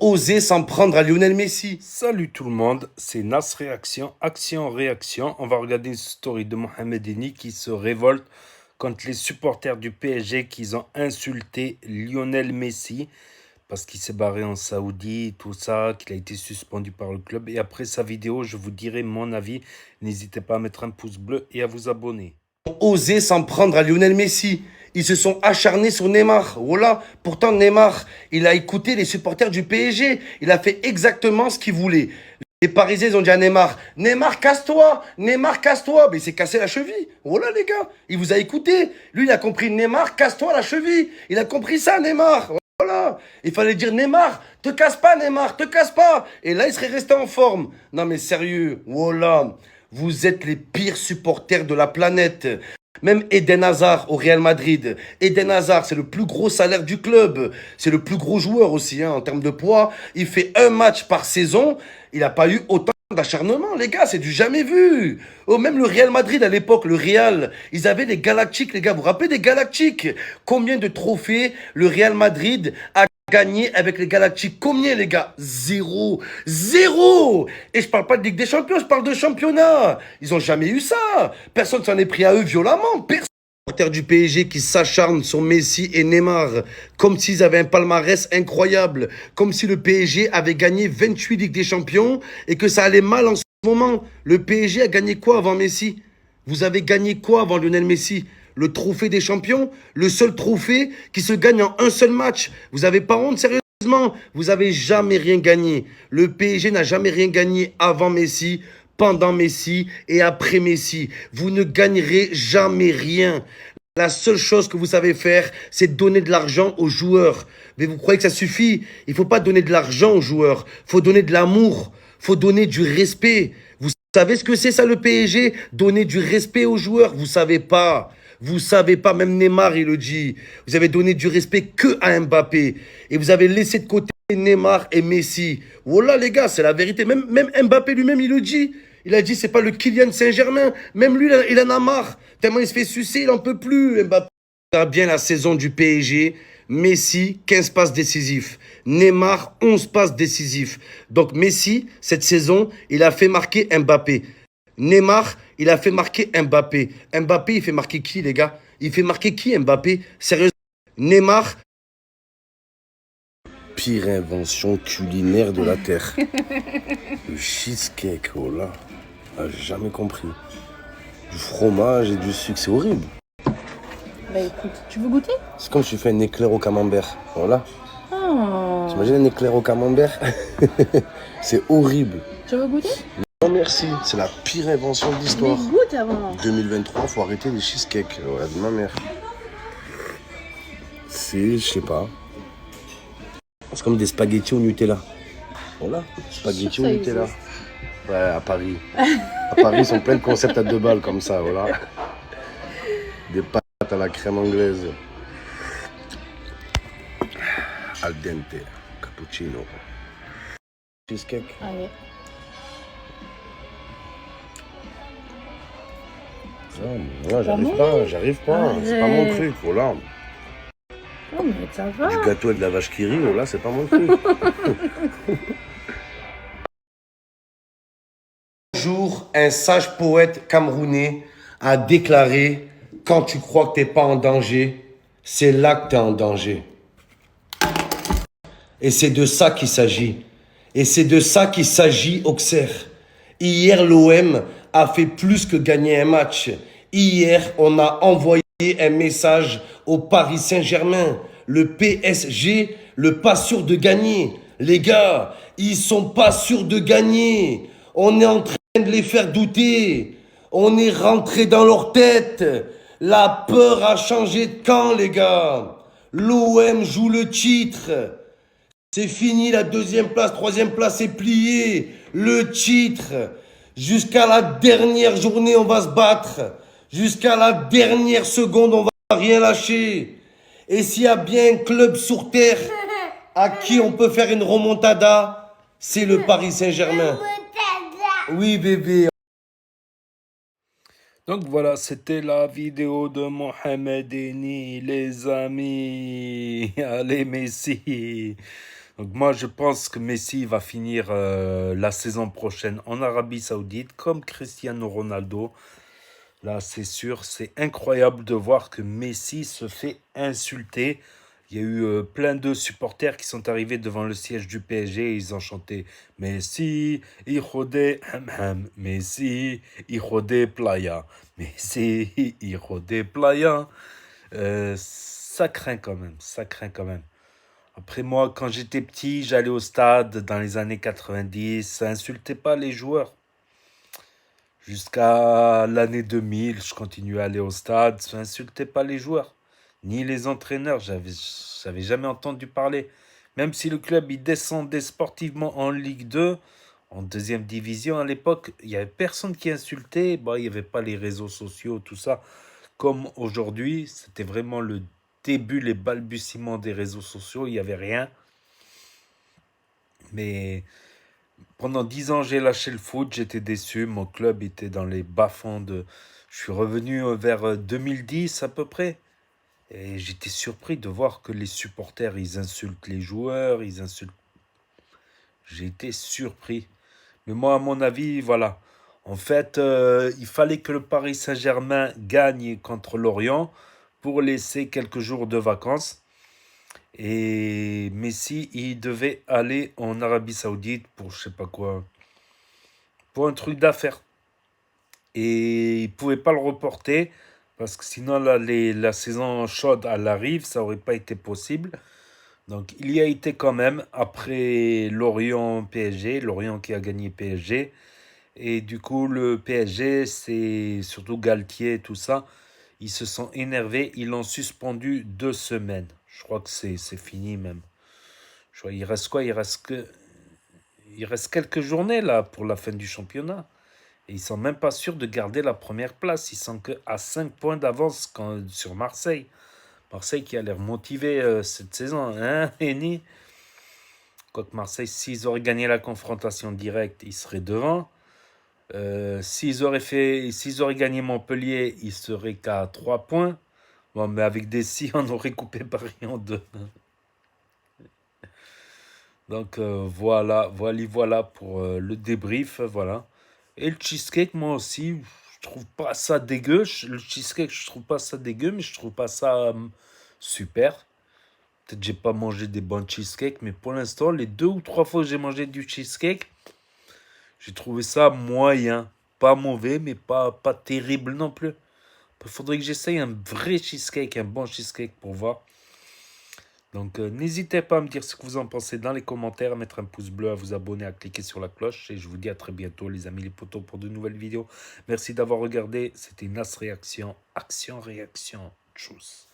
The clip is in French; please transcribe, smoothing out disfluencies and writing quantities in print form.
Oser s'en prendre à Lionel Messi. Salut tout le monde, c'est Nas Réaction, Action-Réaction. On va regarder une story de Mohamed Eni qui se révolte contre les supporters du PSG qui ont insulté Lionel Messi parce qu'il s'est barré en Saoudi, tout ça, qu'il a été suspendu par le club. Et après sa vidéo, je vous dirai mon avis. N'hésitez pas à mettre un pouce bleu et à vous abonner. Oser s'en prendre à Lionel Messi. Ils se sont acharnés sur Neymar. Voilà. Pourtant, Neymar, il a écouté les supporters du PSG. Il a fait exactement ce qu'il voulait. Les Parisiens, ils ont dit à Neymar, Neymar, casse-toi, Neymar, casse-toi. Mais il s'est cassé la cheville. Voilà, les gars. Il vous a écouté. Lui, il a compris, Neymar, casse-toi la cheville. Il a compris ça, Neymar. Voilà. Il fallait dire, Neymar, te casse pas, Neymar, te casse pas. Et là, il serait resté en forme. Non, mais sérieux. Voilà. Vous êtes les pires supporters de la planète. Même Eden Hazard au Real Madrid. Eden Hazard, c'est le plus gros salaire du club. C'est le plus gros joueur aussi, en termes de poids. Il fait un match par saison. Il n'a pas eu autant d'acharnement, les gars. C'est du jamais vu. Oh, même le Real Madrid à l'époque, le Real, ils avaient les Galactiques, les gars. Vous vous rappelez des Galactiques? Combien de trophées le Real Madrid a gagné avec les Galactiques? Combien, les gars? Zéro. Zéro. Et je parle pas de Ligue des Champions, je parle de championnat. Ils ont jamais eu ça. Personne s'en est pris à eux violemment. Personne. Les supporters du PSG qui s'acharnent sur Messi et Neymar, comme s'ils avaient un palmarès incroyable, comme si le PSG avait gagné 28 Ligues des Champions et que ça allait mal en ce moment. Le PSG a gagné quoi avant Messi? Vous avez gagné quoi avant Lionel Messi? Le trophée des champions? Le seul trophée qui se gagne en un seul match. Vous avez pas honte, sérieusement? Vous avez jamais rien gagné. Le PSG n'a jamais rien gagné avant Messi, pendant Messi et après Messi. Vous ne gagnerez jamais rien. La seule chose que vous savez faire, c'est donner de l'argent aux joueurs. Mais vous croyez que ça suffit? Il ne faut pas donner de l'argent aux joueurs. Il faut donner de l'amour. Il faut donner du respect. Vous savez ce que c'est ça le PSG? Donner du respect aux joueurs. Vous savez pas. Vous savez pas. Même Neymar, il le dit. Vous avez donné du respect que à Mbappé. Et vous avez laissé de côté Neymar et Messi. Voilà les gars, c'est la vérité. Même Mbappé lui-même, il le dit. Il a dit, c'est pas le Kylian Saint-Germain. Même lui, il en a marre. Tellement il se fait sucer, il en peut plus. Mbappé. Ça bien la saison du PSG. Messi, 15 passes décisifs. Neymar, 11 passes décisifs. Donc Messi, cette saison, il a fait marquer Mbappé. Neymar, il a fait marquer Mbappé. Mbappé, il fait marquer qui, les gars? Il fait marquer qui, Mbappé? Sérieusement. Neymar, pire invention culinaire de la Terre. Le cheesecake, oh là. J'ai jamais compris. Du fromage et du sucre, c'est horrible. Bah écoute, tu veux goûter? C'est comme si tu fais un éclair au camembert. Voilà. Oh. T'imagines un éclair au camembert? C'est horrible. Tu veux goûter? Non merci, c'est la pire invention de Mais l'histoire. goûte avant. 2023, faut arrêter les cheesecakes. Ouais, de ma mère. C'est, je sais pas. C'est comme des spaghettis au Nutella. Voilà, spaghettis au Ça Nutella. existe. Ouais, à Paris. À Paris, ils sont plein de concepts à 2 balles comme ça, voilà. Des pâtes à la crème anglaise. Al dente, cappuccino. Cheesecake. Allez. Non, j'arrive pas. C'est pas mon truc, voilà. Oh mais ça va. Du gâteau et de la vache qui rit, voilà, c'est pas mon truc. Un jour, un sage poète camerounais a déclaré: quand tu crois que t'es pas en danger, c'est là que t'es en danger. Et c'est de ça qu'il s'agit. Et c'est de ça qu'il s'agit, Auxerre. Hier, l'OM a fait plus que gagner un match. Hier, on a envoyé un message au Paris Saint-Germain. Le PSG, le pas sûr de gagner. Les gars, ils sont pas sûrs de gagner. On est en train de les faire douter. On est rentré dans leur tête. La peur a changé de camp, les gars. L'OM joue le titre. C'est fini, la deuxième place, troisième place est pliée. Le titre. Jusqu'à la dernière journée, on va se battre. Jusqu'à la dernière seconde, on va rien lâcher. Et s'il y a bien un club sur terre à qui on peut faire une remontada, c'est le Paris Saint-Germain. Oui, bébé. Donc voilà, c'était la vidéo de Mohamed Eni, les amis. Allez, Messi. Donc moi, je pense que Messi va finir la saison prochaine en Arabie Saoudite, comme Cristiano Ronaldo. Là, c'est sûr, c'est incroyable de voir que Messi se fait insulter. Il y a eu plein de supporters qui sont arrivés devant le siège du PSG et ils ont chanté Messi, hijo de ham ham, Messi, hijo de playa, Messi, hijo de playa. Ça craint quand même, ça craint quand même. Après moi, quand j'étais petit, j'allais au stade dans les années 90, ça insultait pas les joueurs. Jusqu'à l'année 2000, je continuais à aller au stade, ça insultait pas les joueurs, ni les entraîneurs, j'avais jamais entendu parler. Même si le club il descendait sportivement en Ligue 2, en deuxième division à l'époque, il y avait personne qui insultait, bah, il n'y avait pas les réseaux sociaux, tout ça. Comme aujourd'hui, c'était vraiment le début, les balbutiements des réseaux sociaux, il n'y avait rien. Mais pendant 10 ans, j'ai lâché le foot, j'étais déçu, mon club était dans les bas-fonds de... Je suis revenu vers 2010 à peu près, et j'étais surpris de voir que les supporters, ils insultent les joueurs, ils insultent... J'ai été surpris. Mais moi, à mon avis, voilà. En fait, il fallait que le Paris Saint-Germain gagne contre l'Orient pour laisser quelques jours de vacances. Et Messi, il devait aller en Arabie Saoudite pour je sais pas quoi, pour un truc d'affaires. Et il pouvait pas le reporter parce que sinon la saison chaude elle arrive, ça aurait pas été possible. Donc il y a été quand même après Lorient PSG, Lorient qui a gagné PSG. Et du coup le PSG, c'est surtout Galtier, tout ça, ils se sont énervés, ils l'ont suspendu 2 semaines. Je crois que c'est fini même. Je vois, il reste quoi? Il reste quelques journées là pour la fin du championnat. Et ils sont même pas sûrs de garder la première place. Ils sont que à 5 points d'avance sur Marseille. Marseille qui a l'air motivé cette saison, hein, Henny? Quoique Marseille, s'ils auraient gagné la confrontation directe, ils seraient devant. S'ils auraient gagné Montpellier, ils seraient qu'à 3 points. Bon, mais avec des si, on aurait coupé Paris en deux. Donc voilà pour le débrief, voilà. Et le cheesecake, moi aussi, je trouve pas ça dégueu. Le cheesecake, je trouve pas ça dégueu, mais je trouve pas ça super. Peut-être que j'ai pas mangé des bons cheesecakes, mais pour l'instant, les 2 ou 3 fois que j'ai mangé du cheesecake, j'ai trouvé ça moyen. Pas mauvais, mais pas terrible non plus. Il faudrait que j'essaye un vrai cheesecake, un bon cheesecake pour voir. Donc n'hésitez pas à me dire ce que vous en pensez dans les commentaires, à mettre un pouce bleu, à vous abonner, à cliquer sur la cloche. Et je vous dis à très bientôt les amis les potos pour de nouvelles vidéos. Merci d'avoir regardé. C'était Nas Réaction. Action, réaction. Tchuss.